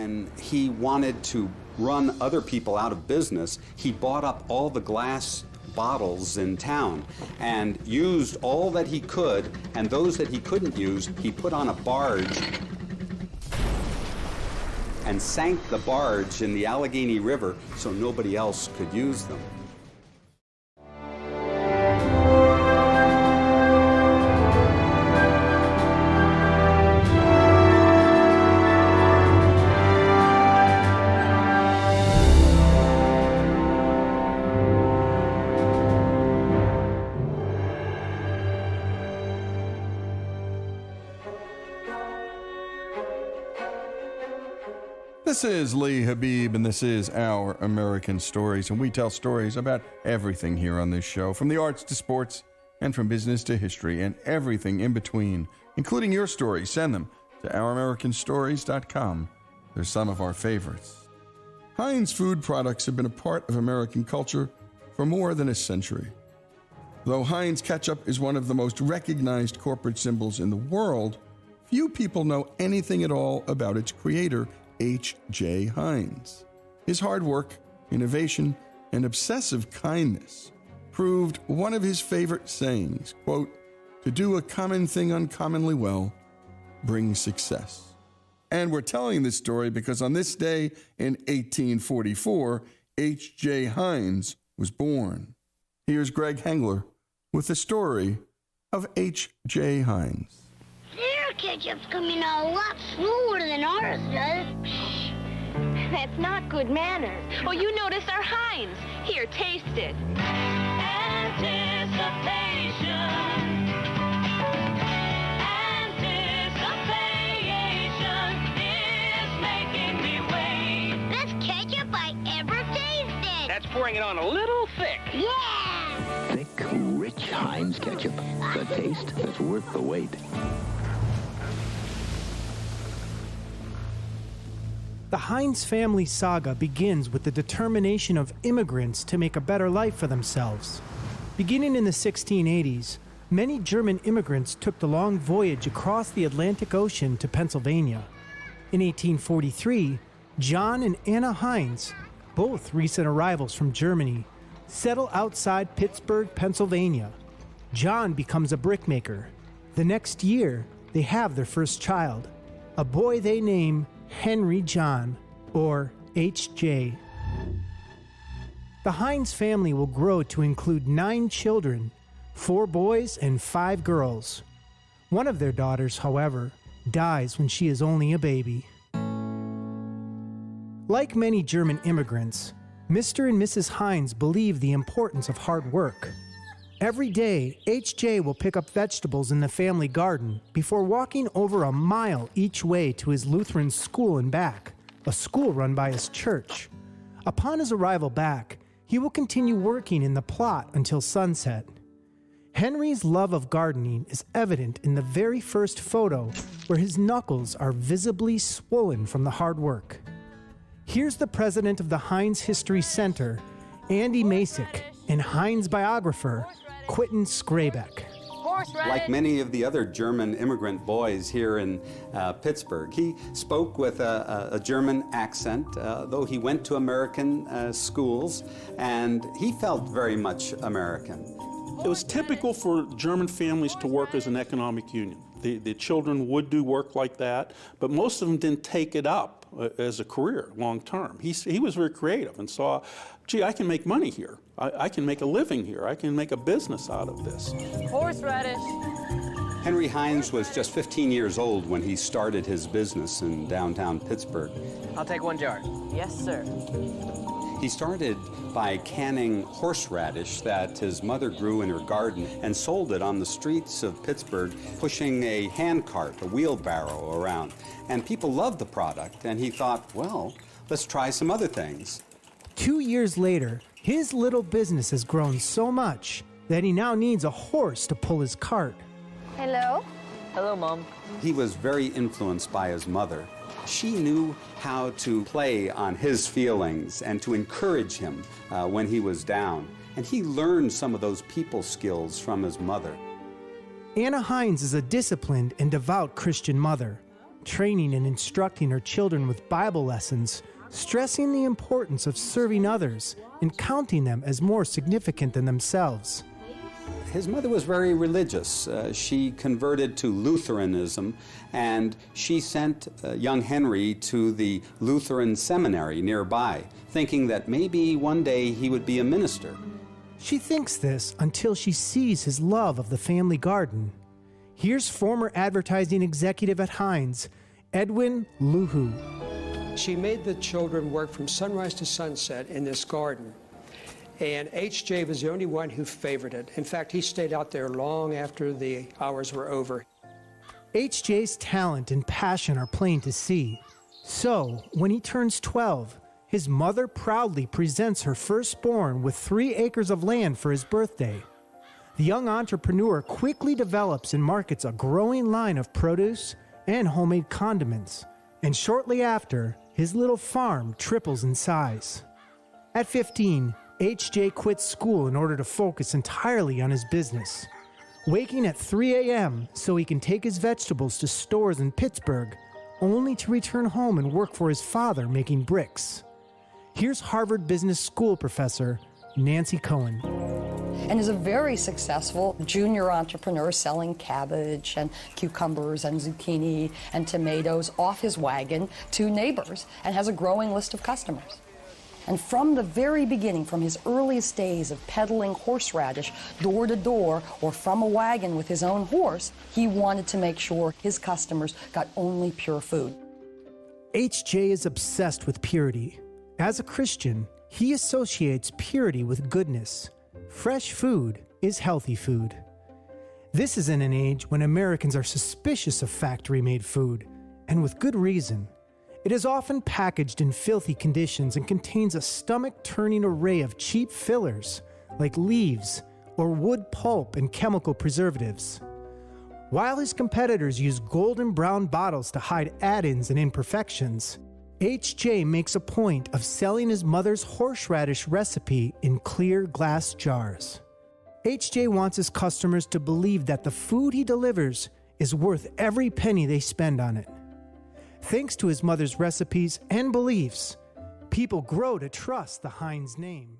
when he wanted to run other people out of business, he bought up all the glass bottles in town and used all that he could, and those that he couldn't use, he put on a barge and sank the barge in the Allegheny River so nobody else could use them. This is Lee Habib, and this is Our American Stories, and we tell stories about everything here on this show, from the arts to sports, and from business to history, and everything in between, including your stories. Send them to ouramericanstories.com. They're some of our favorites. Heinz food products have been a part of American culture for more than a century. Though Heinz Ketchup is one of the most recognized corporate symbols in the world, few people know anything at all about its creator, HJ Heinz. His hard work, innovation, and obsessive kindness proved one of his favorite sayings, quote, "To do a common thing uncommonly well brings success." And we're telling this story because on this day in 1844, HJ Heinz was born. Here's Greg Hengler with the story of HJ Heinz. Their ketchup's coming out a lot slower than ours does. That's not good manners. Oh, you noticed our Heinz. Here, taste it. Anticipation. Anticipation is making me wait. Best ketchup I ever tasted. That's pouring it on a little thick. Yeah! Thick, rich Heinz ketchup. The taste that's worth the wait. The Heinz family saga begins with the determination of immigrants to make a better life for themselves. Beginning in the 1680s, many German immigrants took the long voyage across the Atlantic Ocean to Pennsylvania. In 1843, John and Anna Heinz, both recent arrivals from Germany, settle outside Pittsburgh, Pennsylvania. John becomes a brickmaker. The next year, they have their first child, a boy they name Henry John, or HJ. The Heinz family will grow to include 9 children, 4 boys and 5 girls. One of their daughters, however, dies when she is only a baby. Like many German immigrants, Mr. and Mrs. Heinz believe the importance of hard work. Every day, HJ will pick up vegetables in the family garden before walking over a mile each way to his Lutheran school and back, a school run by his church. Upon his arrival back, he will continue working in the plot until sunset. Henry's love of gardening is evident in the very first photo, where his knuckles are visibly swollen from the hard work. Here's the president of the Heinz History Center, Andy Masick, and Heinz biographer, Quentin Skrabeck. Like many of the other German immigrant boys here in Pittsburgh, he spoke with a German accent, though he went to American schools, and he felt very much American. It was typical for German families to work as an economic union. The children would do work like that, but most of them didn't take it up as a career long term. He was very creative and saw, gee, I can make money here. I can make a living here. I can make a business out of this. Horseradish. Henry Heinz was just 15 years old when he started his business in downtown Pittsburgh. I'll take 1 jar. Yes, sir. He started by canning horseradish that his mother grew in her garden and sold it on the streets of Pittsburgh, pushing a handcart, a wheelbarrow around. And people loved the product, and he thought, well, let's try some other things. 2 years later, his little business has grown so much that he now needs a horse to pull his cart. Hello? Hello, Mom. He was very influenced by his mother. She knew how to play on his feelings and to encourage him when he was down. And he learned some of those people skills from his mother. Anna Heinz is a disciplined and devout Christian mother. training and instructing her children with Bible lessons, stressing the importance of serving others and counting them as more significant than themselves. His mother was very religious. She converted to Lutheranism, and she sent young Henry to the Lutheran seminary nearby, thinking that maybe one day he would be a minister. She thinks this until she sees his love of the family garden. Here's former advertising executive at Heinz, Edwin Luhu. She made the children work from sunrise to sunset in this garden. And HJ was the only one who favored it. In fact, he stayed out there long after the hours were over. HJ's talent and passion are plain to see. So, when he turns 12, his mother proudly presents her firstborn with 3 acres of land for his birthday. The young entrepreneur quickly develops and markets a growing line of produce and homemade condiments. And shortly after, his little farm triples in size. At 15, HJ quits school in order to focus entirely on his business. Waking at 3 a.m. so he can take his vegetables to stores in Pittsburgh, only to return home and work for his father making bricks. Here's Harvard Business School professor Nancy Cohen. And is a very successful junior entrepreneur selling cabbage and cucumbers and zucchini and tomatoes off his wagon to neighbors and has a growing list of customers. And from the very beginning, from his earliest days of peddling horseradish door to door or from a wagon with his own horse, he wanted to make sure his customers got only pure food. HJ is obsessed with purity. As a Christian, he associates purity with goodness. Fresh food is healthy food. This is in an age when Americans are suspicious of factory-made food, and with good reason. It is often packaged in filthy conditions and contains a stomach-turning array of cheap fillers, like leaves or wood pulp and chemical preservatives. While his competitors use golden brown bottles to hide add-ins and imperfections, HJ makes a point of selling his mother's horseradish recipe in clear glass jars. HJ wants his customers to believe that the food he delivers is worth every penny they spend on it. Thanks to his mother's recipes and beliefs, people grow to trust the Heinz name.